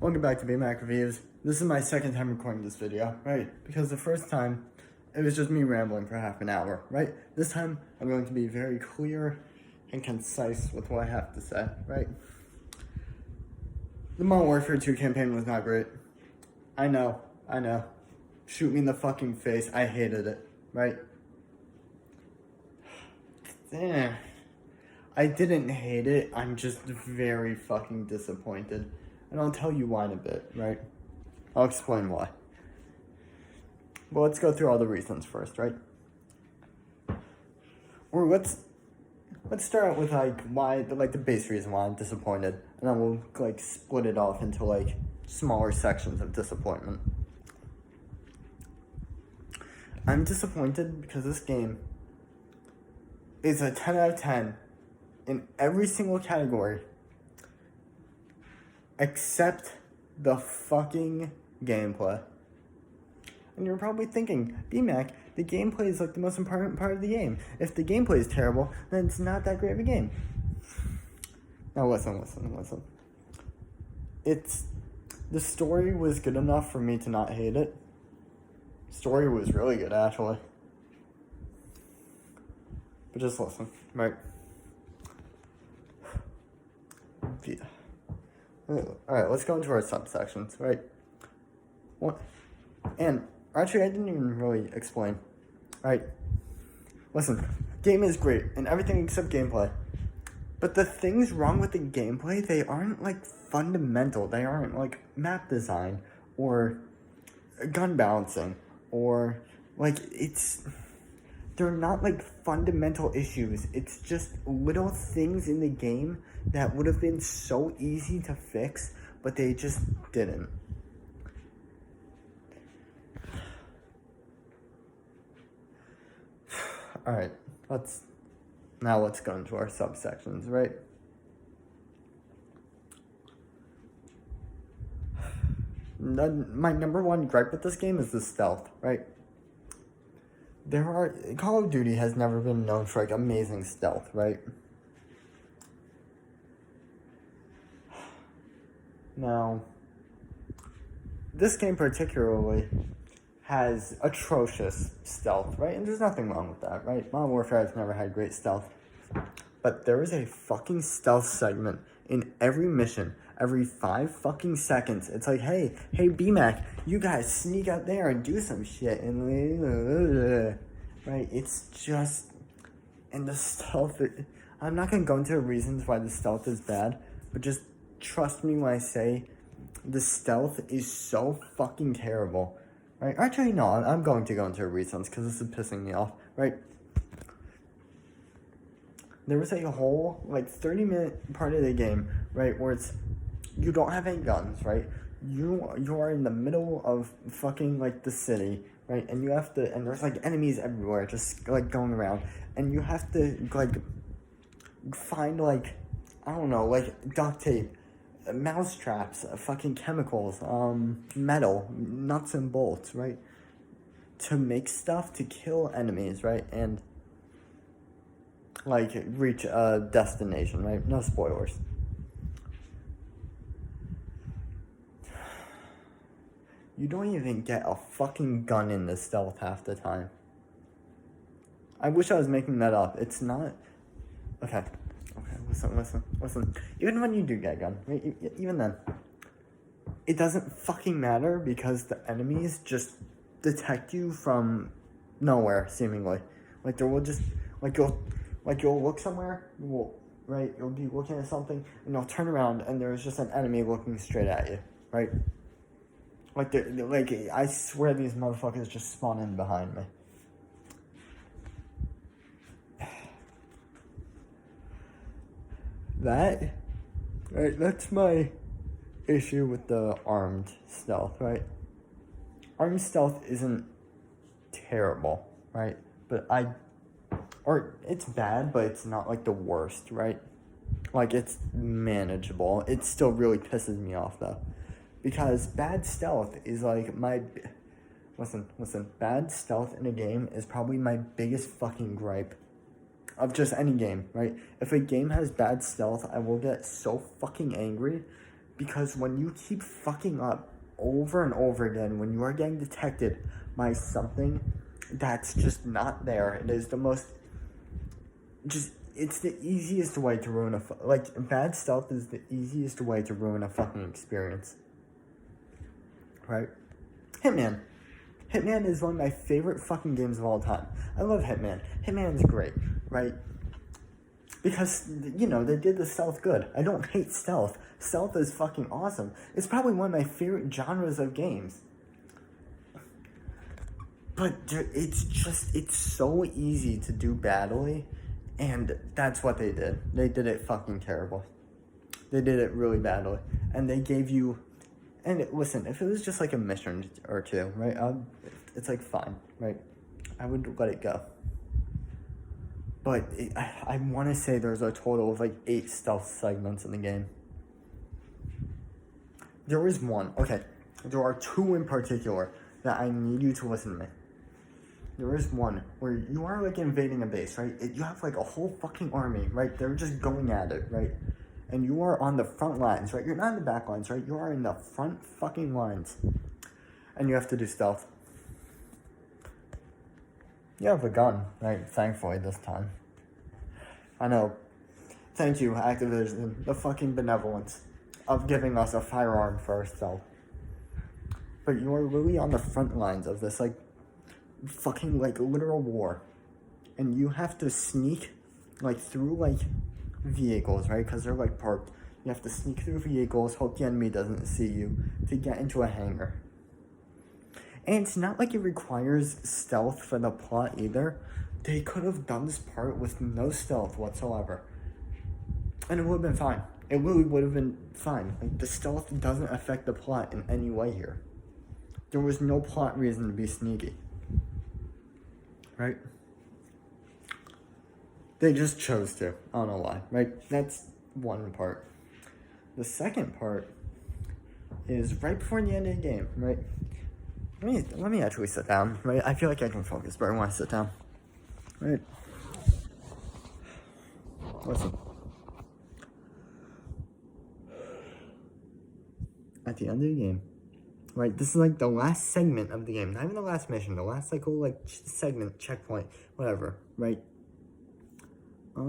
Welcome back to Bmack Reviews. This is my second time recording this video, right? Because the first time, it was just me rambling for half an hour, right? This time, I'm going to be very clear and concise with what I have to say, right? The Modern Warfare 2 campaign was not great. I know. Shoot me in the fucking face. I hated it, right? I didn't hate it. I'm just very fucking disappointed. And I'll tell you why in a bit, right? I'll explain why. Well, let's go through all the reasons first, right? Or let's start out with the base reason why I'm disappointed, and then we'll split it off into smaller sections of disappointment. I'm disappointed because this game is a 10 out of 10 in every single category except the fucking gameplay. And you're probably thinking, Bmack, the gameplay is the most important part of the game. If the gameplay is terrible, then it's not that great of a game. Now listen. The story was good enough for me to not hate it. Story was really good, actually. But just listen, right? Yeah. Alright, let's go into our subsections, right? And actually, I didn't even really explain. Right? Listen, game is great and everything except gameplay. But the things wrong with the gameplay, they aren't fundamental. They aren't map design or gun balancing or they're not fundamental issues. It's just little things in the game that would have been so easy to fix, but they just didn't. Alright, let's go into our subsections, right? My number one gripe with this game is the stealth, right? Call of Duty has never been known for amazing stealth, right? Now, this game particularly has atrocious stealth, right? And there's nothing wrong with that, right? Modern Warfare has never had great stealth. But there is a fucking stealth segment in every mission, every 5 fucking seconds. It's hey Bmack, you guys sneak out there and do some shit. And right? It's just, and the stealth, I'm not gonna go into the reasons why the stealth is bad, but just trust me when I say the stealth is so fucking terrible. Right? Actually, no, I'm going to go into reasons because this is pissing me off, right? There was a whole 30-minute part of the game, right, where you don't have any guns, right? You are in the middle of fucking the city, right? And you have to, and there's enemies everywhere, just going around, and you have to find I don't know, duct tape, mouse traps, fucking chemicals, metal, nuts and bolts, right? To make stuff to kill enemies, right? And reach a destination, right? No spoilers. You don't even get a fucking gun in the stealth half the time. I wish I was making that up. It's not. Okay, listen. Even when you do get a gun, right? Even then, it doesn't fucking matter because the enemies just detect you from nowhere, seemingly. There will just, you'll look somewhere, right? You'll be looking at something, and you'll turn around, and there's just an enemy looking straight at you, right? I swear these motherfuckers just spawn in behind me. That's my issue with the armed stealth, right? Armed stealth isn't terrible, right? Or it's bad, but it's not the worst, right? It's manageable. It still really pisses me off though. Because bad stealth is listen, bad stealth in a game is probably my biggest fucking gripe of just any game, right? If a game has bad stealth, I will get so fucking angry Because when you keep fucking up over and over again, when you are getting detected by something that's just not there, it is the most, it's the easiest way to ruin bad stealth is the easiest way to ruin a fucking experience. Right? Hitman. Hitman is one of my favorite fucking games of all time. I love Hitman. Hitman's great, right? Because, you know, they did the stealth good. I don't hate stealth. Stealth is fucking awesome. It's probably one of my favorite genres of games. But it's so easy to do badly, and that's what they did. They did it fucking terrible. They did it really badly. And they gave you, and listen, if it was just like a mission or two, right, it's like fine, right? I would let it go. But I want to say there's a total of like 8 stealth segments in the game. There is one. Okay, there are 2 in particular that I need you to listen to me. There is one where you are like invading a base, right? You have like a whole fucking army, right? They're just going at it, right? And you are on the front lines, right? You're not in the back lines, right? You are in the front fucking lines. And you have to do stealth. You have a gun, right? Thankfully, this time. I know. Thank you, Activision. The fucking benevolence of giving us a firearm for our stealth. But you are really on the front lines of this, like, fucking, like, literal war. And you have to sneak, like, through, like, vehicles, right? Because they're, like, parked. You have to sneak through vehicles, hope the enemy doesn't see you, to get into a hangar. And it's not like it requires stealth for the plot either. They could have done this part with no stealth whatsoever. And it would have been fine. It really would have been fine. Like, the stealth doesn't affect the plot in any way here. There was no plot reason to be sneaky. Right? They just chose to. I don't know why. Right? That's one part. The second part is right before the end of the game, right? Let me actually sit down, right? I feel like I can focus, but I want to sit down. Right? Listen. At the end of the game, right? This is like the last segment of the game. Not even the last mission. The last, like, whole, like, segment, checkpoint, whatever, right? I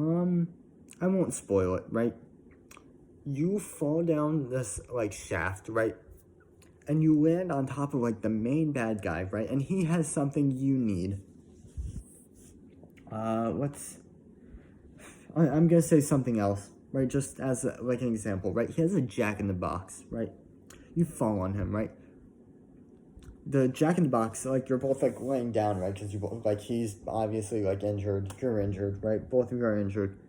won't spoil it, right? You fall down this, like, shaft, right? And you land on top of, like, the main bad guy, right? And he has something you need. I'm gonna say something else, right? Just as, like, an example, right? He has a jack-in-the-box, right? You fall on him, right? The jack-in-the-box, like, you're both, like, laying down, right? Because you both, like, he's obviously, like, injured. You're injured, right? Both of you are injured.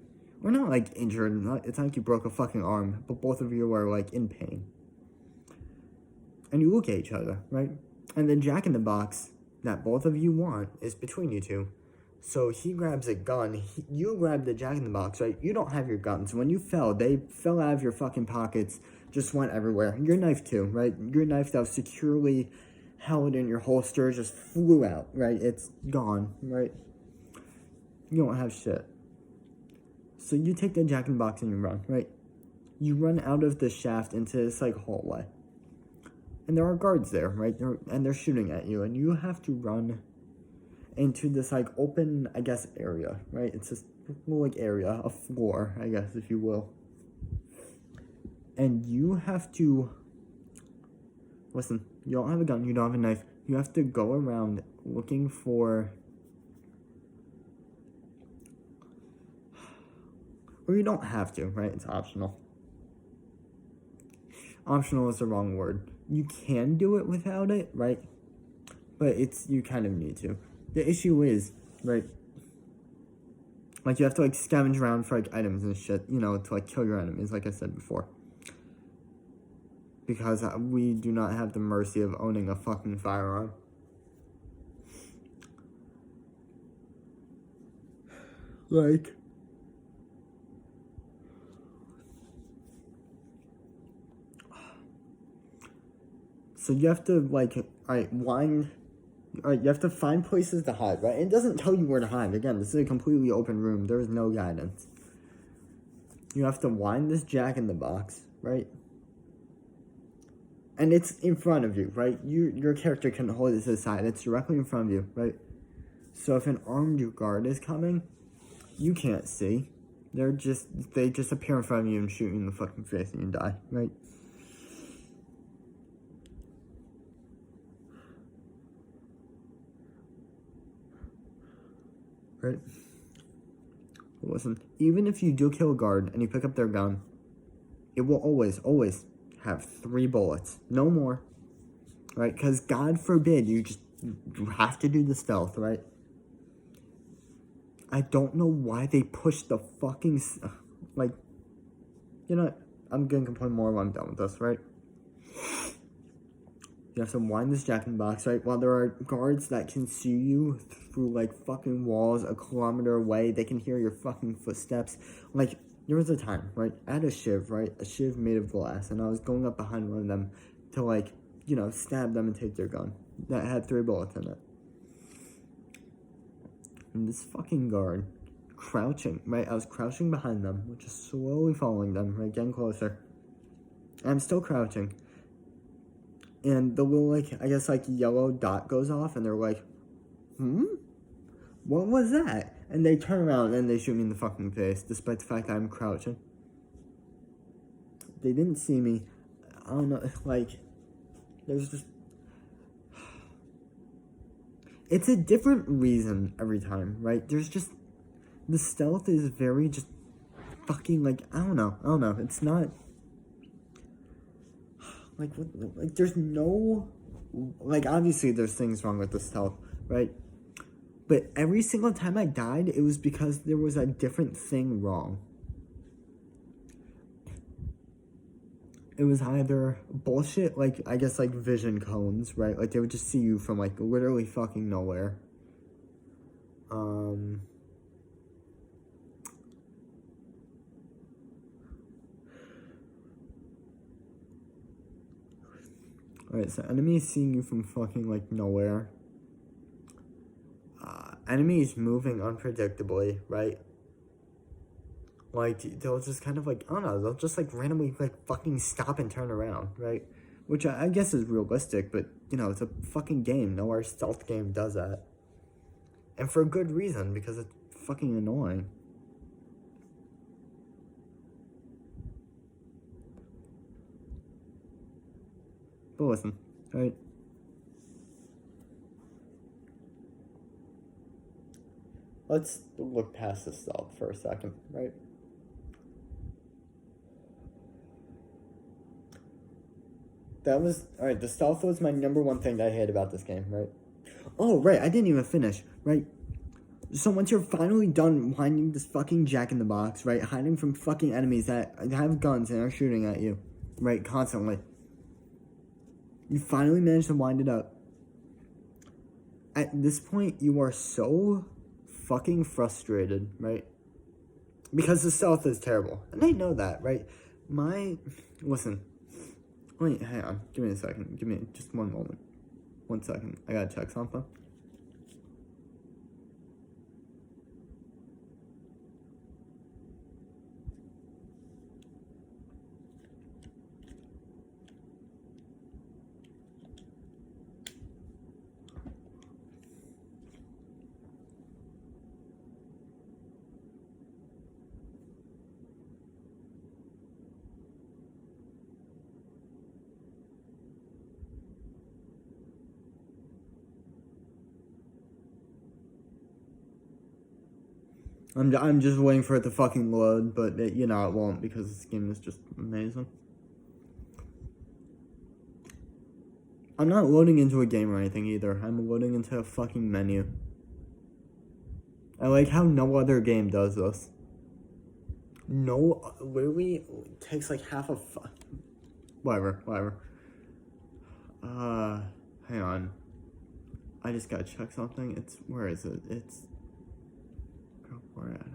We're not, like, injured. It's not like you broke a fucking arm. But both of you are, like, in pain. And you look at each other, right? And the jack-in-the-box that both of you want is between you two. So he grabs a gun. You grab the jack-in-the-box, right? You don't have your guns. When you fell, they fell out of your fucking pockets, just went everywhere. Your knife too, right? Your knife that was securely held in your holster just flew out, right? It's gone, right? You don't have shit. So you take the jack-in-the-box and you run, right? You run out of the shaft into this, like, hallway. And there are guards there, right? They're shooting at you. And you have to run into this, like, open, I guess, area, right? It's this little, like, area, a floor, I guess, if you will. And you have to... Listen, you don't have a gun, you don't have a knife. You have to go around looking for... Or you don't have to, right? It's optional. Optional is the wrong word. You can do it without it, right? But you kind of need to. The issue is, right, like, you have to, like, scavenge around for, like, items and shit, you know, to, like, kill your enemies, like I said before. Because we do not have the mercy of owning a fucking firearm. Like... So you have to, like, you have to find places to hide, right? It doesn't tell you where to hide. Again, this is a completely open room. There's no guidance. You have to wind this jack-in-the-box, right? And it's in front of you, right? Your character can hold it to the side. It's directly in front of you, right? So if an armed guard is coming, you can't see. They just appear in front of you and shoot you in the fucking face and you die, right? Right? Listen, even if you do kill a guard and you pick up their gun, it will always have 3 bullets. No more. Right? Because God forbid you have to do the stealth, right? I don't know why they pushed the fucking, like, you know what? I'm gonna complain more when I'm done with this, right? You have to wind this jack in the box, right? While there are guards that can see you through, like, fucking walls a kilometer away, they can hear your fucking footsteps. Like, there was a time, right? I had a shiv, right? A shiv made of glass, and I was going up behind one of them to, like, you know, stab them and take their gun. That had 3 bullets in it. And this fucking guard, crouching, right? I was crouching behind them, which is slowly following them, right? Getting closer. I'm still crouching. And the little, like, I guess, like, yellow dot goes off, and they're like, what was that? And they turn around and they shoot me in the fucking face, despite the fact that I'm crouching. They didn't see me. I don't know, like, there's just... It's a different reason every time, right? There's just... The stealth is very just fucking, like, I don't know. It's not... Like, there's no... Like, obviously there's things wrong with the stealth, right? But every single time I died, it was because there was a different thing wrong. It was either bullshit, like, I guess, like, vision cones, right? Like, they would just see you from, like, literally fucking nowhere. Alright, so enemies seeing you from fucking, like, nowhere. Enemies moving unpredictably, right? Like, they'll just kind of, like, I don't know, they'll just, like, randomly, like, fucking stop and turn around, right? Which I guess is realistic, but, you know, it's a fucking game. No other stealth game does that. And for a good reason, because it's fucking annoying. But listen, right? Let's look past the stealth for a second, right? That was, alright, the stealth was my number 1 thing that I hate about this game, right? Oh, right, I didn't even finish, right? So once you're finally done winding this fucking jack in the box, right? Hiding from fucking enemies that have guns and are shooting at you, right? Constantly. You finally manage to wind it up. At this point, you are so fucking frustrated, right? Because the stealth is terrible. And I know that, right? Listen. Wait, hang on. Give me a second. Give me just one moment. 1 second. I gotta check something. I'm just waiting for it to fucking load, but you know it won't because this game is just amazing. I'm not loading into a game or anything either. I'm loading into a fucking menu. I like how no other game does this. No, literally takes like half a whatever. Hang on. I just gotta check something. Where is it? Where at?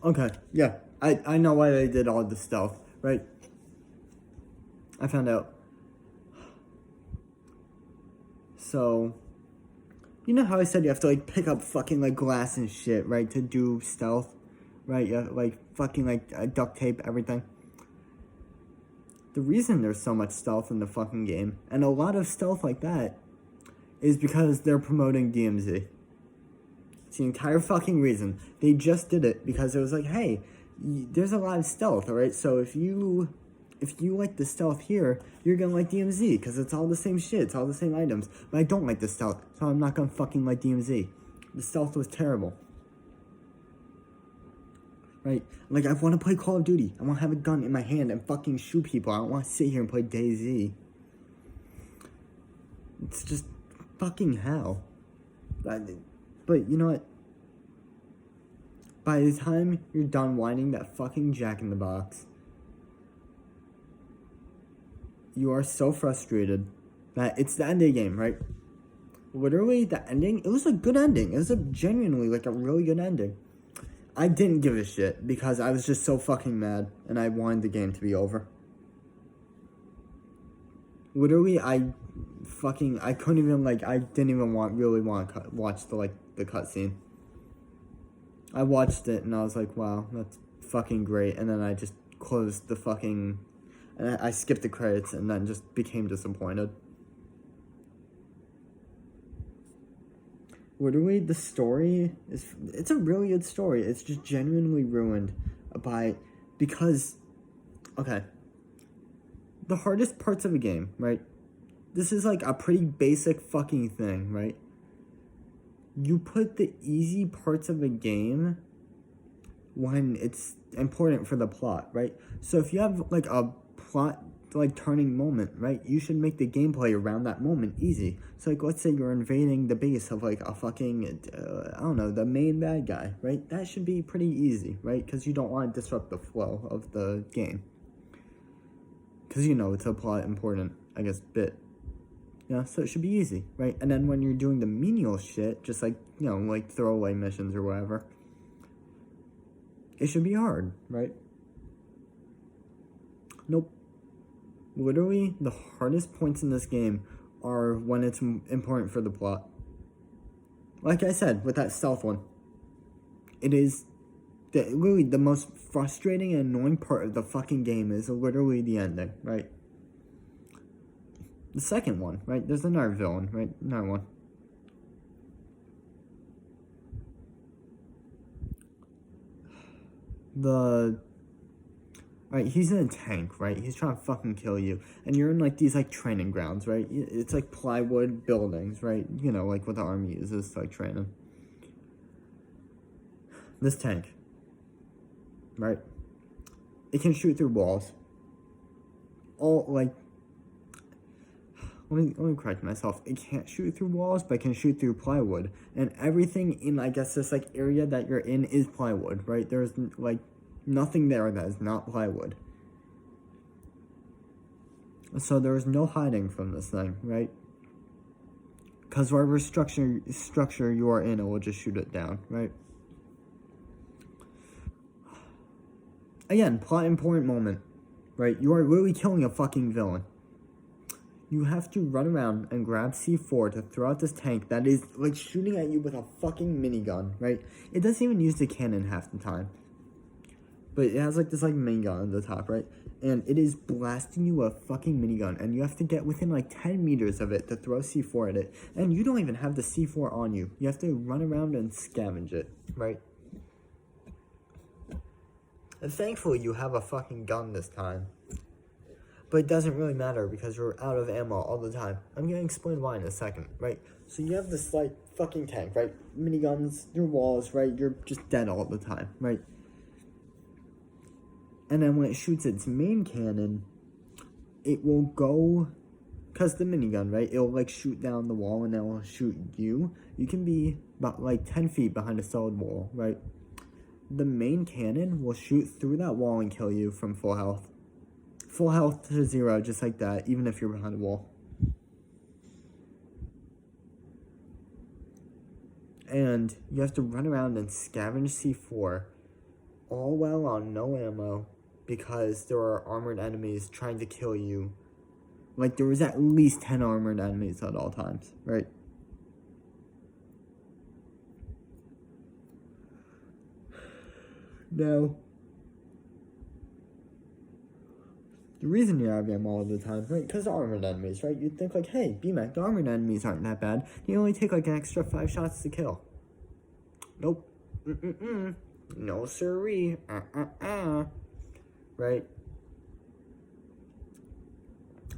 Okay, yeah. I know why they did all this stealth, right? I found out. So, you know how I said you have to, like, pick up fucking, like, glass and shit, right, to do stealth, right? You have to, like, fucking, like, duct tape everything. The reason there's so much stealth in the fucking game, and a lot of stealth like that, is because they're promoting DMZ. It's the entire fucking reason. They just did it because it was like, hey, there's a lot of stealth, alright? So if you like the stealth here, you're gonna like DMZ, because it's all the same shit, it's all the same items. But I don't like the stealth, so I'm not gonna fucking like DMZ. The stealth was terrible. Right? Like, I want to play Call of Duty. I want to have a gun in my hand and fucking shoot people. I don't want to sit here and play DayZ. It's just fucking hell. But you know what? By the time you're done whining that fucking Jack-in-the-Box, you are so frustrated that it's the end of the game, right? Literally, the ending, it was a good ending. It was genuinely, like, a really good ending. I didn't give a shit because I was just so fucking mad and I wanted the game to be over. Literally, I couldn't even, like, I didn't even really want to watch the cutscene. I watched it and I was like, wow, that's fucking great. And then I just closed the fucking, and I skipped the credits and then just became disappointed. Literally, the story it's a really good story. It's just genuinely ruined because, okay, the hardest parts of a game, right? This is like a pretty basic fucking thing, right? You put the easy parts of a game when it's important for the plot, right? So if you have like a plot like turning moment, right? You should make the gameplay around that moment easy. So like, let's say you're invading the base of like a fucking, I don't know, the main bad guy, right? That should be pretty easy, right? Because you don't want to disrupt the flow of the game. Because, you know, it's a plot important, I guess, bit. Yeah, so it should be easy, right? And then when you're doing the menial shit, just like, you know, like throwaway missions or whatever, it should be hard, right? Nope. Literally, the hardest points in this game are when it's important for the plot. Like I said, with that stealth one, it is literally the most frustrating and annoying part of the fucking game is literally the ending, right? The second one, right? There's another villain, right? Another one. Right, he's in a tank, right? He's trying to fucking kill you. And you're in, like, these, like, training grounds, right? It's, like, plywood buildings, right? You know, like, what the army uses to, like, training. This tank, right? It can shoot through walls. All, like... Let me correct myself. It can't shoot through walls, but it can shoot through plywood. And everything in, I guess, this, like, area that you're in is plywood, right? There's, like... nothing there that is not plywood. So there's no hiding from this thing, right? Because whatever structure you are in, it will just shoot it down, right? Again, plot important moment, right? You are literally killing a fucking villain. You have to run around and grab C4 to throw out this tank that is, like, shooting at you with a fucking minigun, right? It doesn't even use the cannon half the time. But it has, like, this, like, minigun at the top, right? And it is blasting you a fucking minigun. And you have to get within, like, 10 meters of it to throw C4 at it. And you don't even have the C4 on you. You have to run around and scavenge it, right? And thankfully, you have a fucking gun this time. But it doesn't really matter because you're out of ammo all the time. I'm going to explain why in a second, right? So you have this, like, fucking tank, right? Miniguns, your walls, right? You're just dead all the time, right? And then when it shoots its main cannon, it will go, because the minigun, right? It'll, like, shoot down the wall and it'll shoot you. You can be about, like, 10 feet behind a solid wall, right? The main cannon will shoot through that wall and kill you from full health. Full health to 0, just like that, even if you're behind a wall. And you have to run around and scavenge C4, all while on no ammo, because there are armored enemies trying to kill you like there was at least 10 armored enemies at all times, right? Now, the reason you have them all the time, right? Because the armored enemies, right? You'd think like, hey, Bmack, the armored enemies aren't that bad. You only take like an extra 5 shots to kill. Nope. No siree. Right?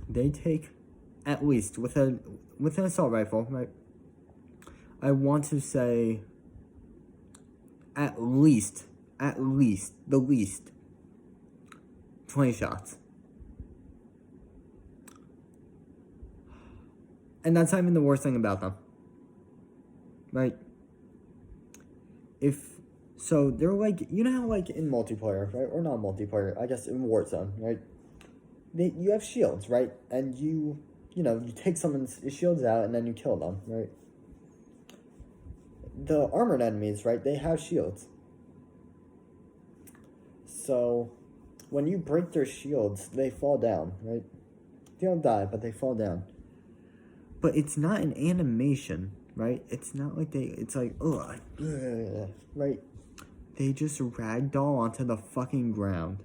They take at least with an assault rifle, right? I want to say at least the least 20 shots. And that's not even the worst thing about them. Right? So they're like, you know how like in multiplayer, right? Or not multiplayer, I guess in Warzone, right? You have shields, right? And you take someone's shields out and then you kill them, right? The armored enemies, right? They have shields. So when you break their shields, they fall down, right? They don't die, but they fall down. But it's not an animation, right? It's not like it's like, ugh, right? They just ragdoll onto the fucking ground.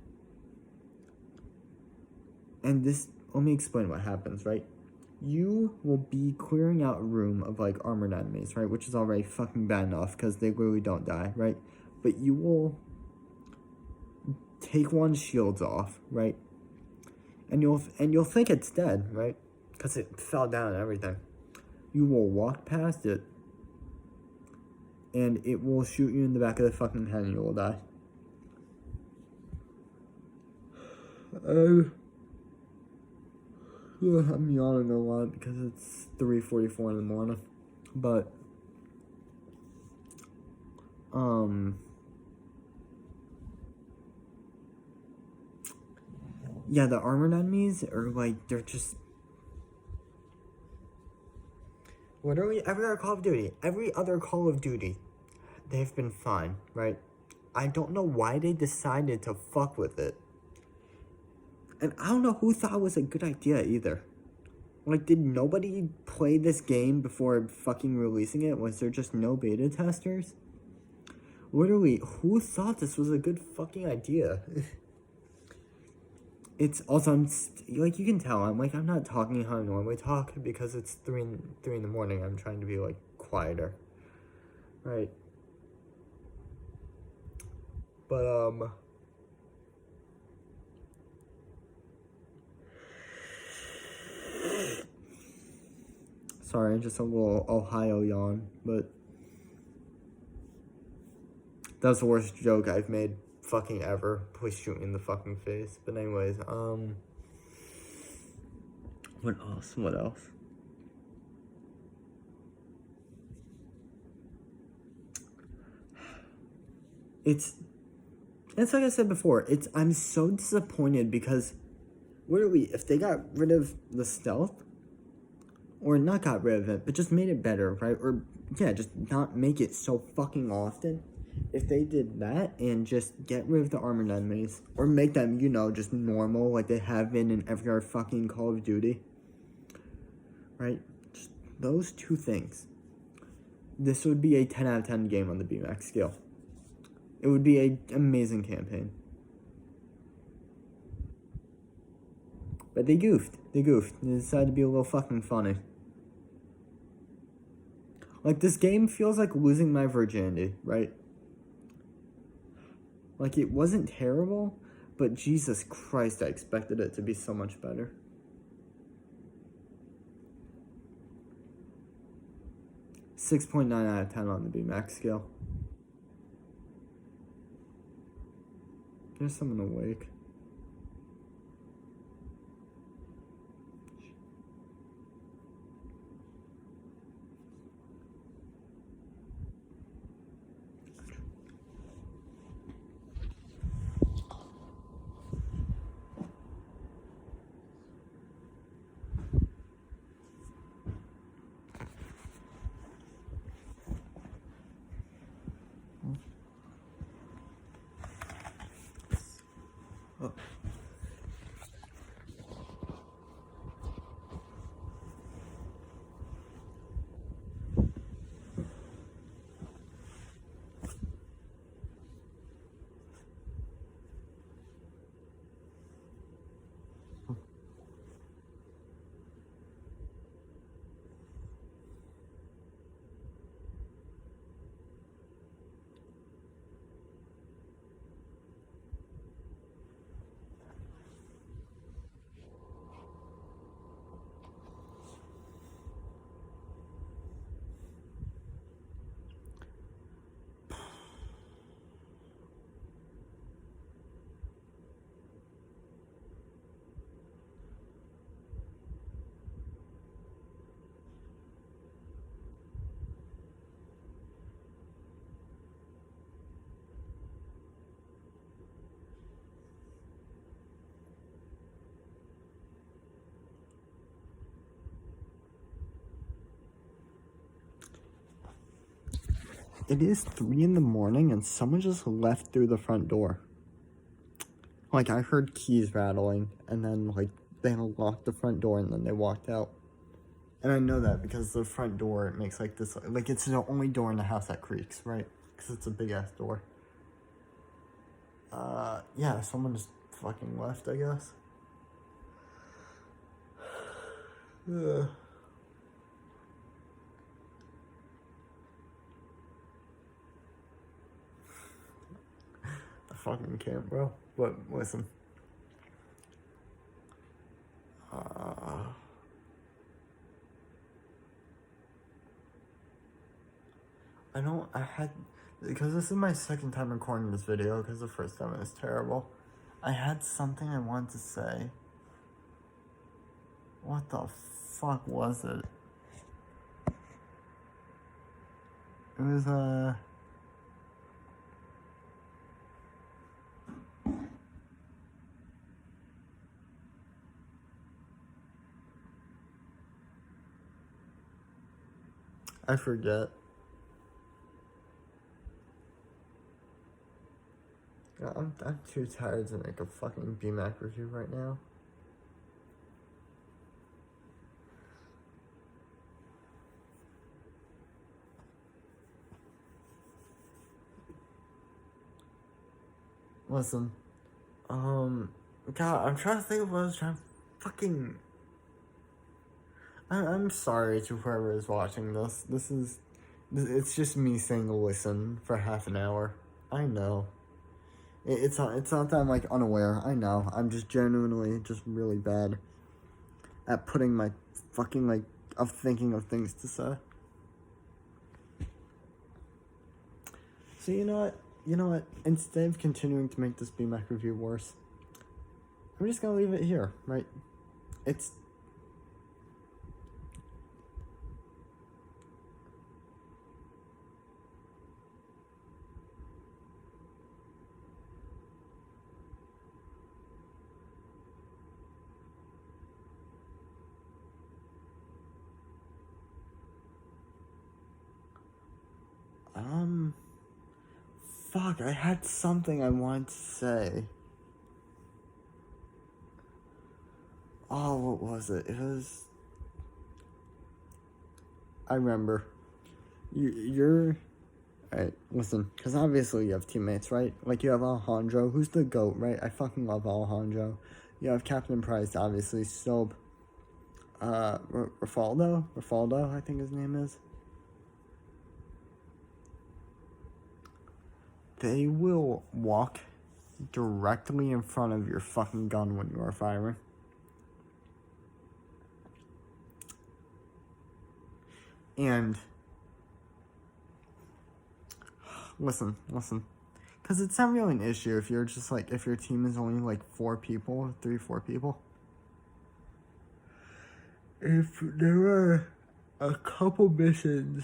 And let me explain what happens, right? You will be clearing out a room of, like, armored enemies, right? Which is already fucking bad enough, because they literally don't die, right? But you will take one's shields off, right? And you'll think it's dead, right? Because it fell down and everything. You will walk past it, and it will shoot you in the back of the fucking head, and you will die. I'm yawning a lot because it's 3:44 in the morning. But, yeah, the armored enemies are like, they're just, literally every other Call of Duty, they've been fine, right? I don't know why they decided to fuck with it. And I don't know who thought it was a good idea either. Like, did nobody play this game before fucking releasing it? Was there just no beta testers? Literally, who thought this was a good fucking idea? It's also, like, you can tell, I'm not talking how I normally talk because it's 3 in the morning. I'm trying to be, like, quieter. Right. But, sorry, just a little Ohio yawn, but that was the worst joke I've made fucking ever. Please shoot me in the fucking face. But anyways, what else? It's like I said before, I'm so disappointed because literally, if they got rid of the stealth, or not got rid of it, but just made it better, right? Or, yeah, just not make it so fucking often. If they did that and just get rid of the armored enemies, or make them, just normal, like they have been in every other fucking Call of Duty, right? Just those two things. This would be a 10 out of 10 game on the Bmack scale. It would be an amazing campaign. But they goofed. They decided to be a little fucking funny. Like, this game feels like losing my virginity, right? Like, it wasn't terrible, but Jesus Christ, I expected it to be so much better. .9 out of 10 on the Bmack scale. There's someone awake. It is 3 in the morning and someone just left through the front door. Like, I heard keys rattling, and then, like, they unlocked the front door, and then they walked out. And I know that because the front door, it makes, like, this, like, it's the only door in the house that creaks, right? Because it's a big-ass door. Yeah, someone just fucking left, I guess. Ugh. I fucking can't, bro. But, listen. Because this is my second time recording this video, because the first time it was terrible. I had something I wanted to say. What the fuck was it? It was, I forget. Yeah, I'm too tired to make a fucking Bmack review right now. Listen, God, I'm trying to think of what I was trying to fucking... I'm sorry to whoever is watching this. It's just me saying listen for half an hour. I know. It's not that I'm, like, unaware. I know. I'm just genuinely just really bad at putting my fucking, like, of thinking of things to say. So, you know what? Instead of continuing to make this Bmack review worse, I'm just gonna leave it here, right? It's... Fuck, I had something I wanted to say. Oh, what was it? It was... I remember. You're... Alright, listen, because obviously you have teammates, right? Like, you have Alejandro, who's the GOAT, right? I fucking love Alejandro. You have Captain Price, obviously, Soap. Rafaldo, I think his name is. They will walk directly in front of your fucking gun when you are firing. And listen, because it's not really an issue if you're just like, if your team is only like 4 people. If there are a couple missions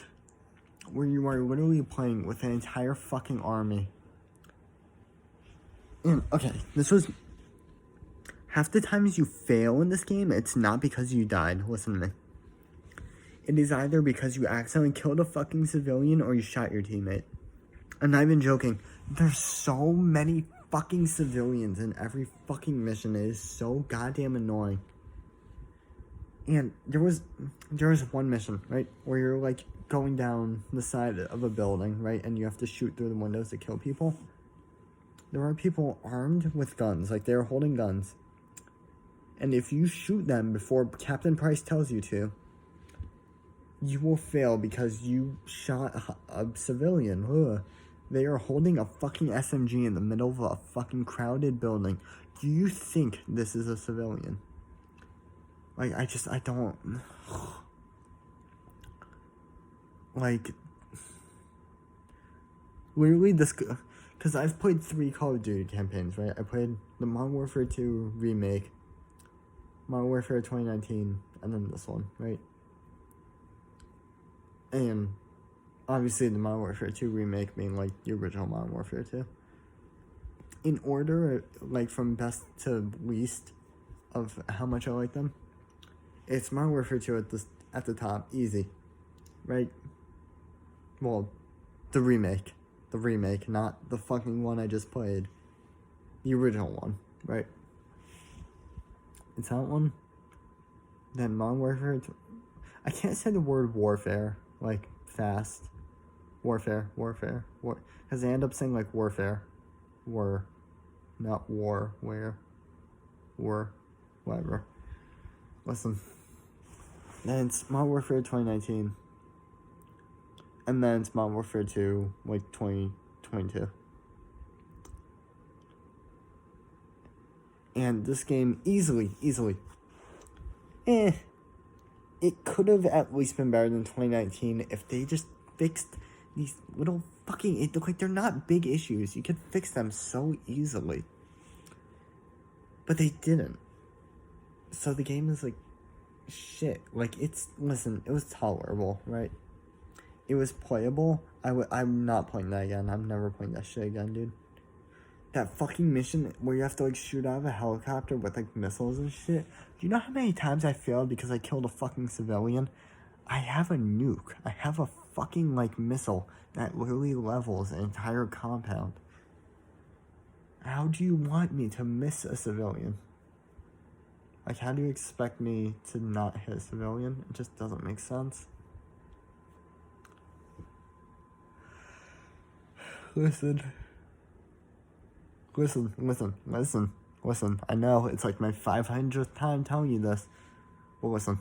where you are literally playing with an entire fucking army. And, okay, this was... Half the times you fail in this game, it's not because you died. Listen to me. It is either because you accidentally killed a fucking civilian or you shot your teammate. I'm not even joking. There's so many fucking civilians in every fucking mission. It is so goddamn annoying. And there was one mission, right, where you're, like, going down the side of a building, right, and you have to shoot through the windows to kill people. There are people armed with guns, like, they're holding guns. And if you shoot them before Captain Price tells you to, you will fail because you shot a civilian. Ugh. They are holding a fucking SMG in the middle of a fucking crowded building. Do you think this is a civilian? Like, I don't... Like... Literally, this... Because I've played 3 Call of Duty campaigns, right? I played the Modern Warfare 2 remake, Modern Warfare 2019, and then this one, right? And obviously the Modern Warfare 2 remake being, like, the original Modern Warfare 2. In order, like, from best to least of how much I like them, it's Modern Warfare 2 at the top, easy, right? Well, The remake. The remake, not the fucking one I just played. The original one, right? It's that one. Then Modern Warfare. I can't say the word warfare like fast. Warfare. Because I end up saying like warfare. War. Not war. Where. War. Whatever. Listen. Then it's Modern Warfare 2019. And then it's Modern Warfare 2, like 2022. And this game easily. It could have at least been better than 2019 if they just fixed these little fucking... Like, they're not big issues. You could fix them so easily. But they didn't. So the game is, like, shit. Like, listen, it was tolerable, right? It was playable. I'm not playing that again. I'm never playing that shit again, dude. That fucking mission where you have to, like, shoot out of a helicopter with, like, missiles and shit. Do you know how many times I failed because I killed a fucking civilian? I have a nuke. I have a fucking, like, missile that literally levels an entire compound. How do you want me to miss a civilian? Like, how do you expect me to not hit a civilian? It just doesn't make sense. Listen. I know it's like my 500th time telling you this. But listen.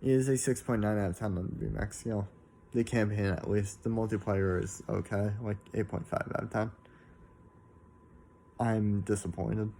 It is a 6.9 out of 10 on the Bmack scale. The campaign, at least. The multiplayer is okay. Like 8.5 out of 10. I'm disappointed.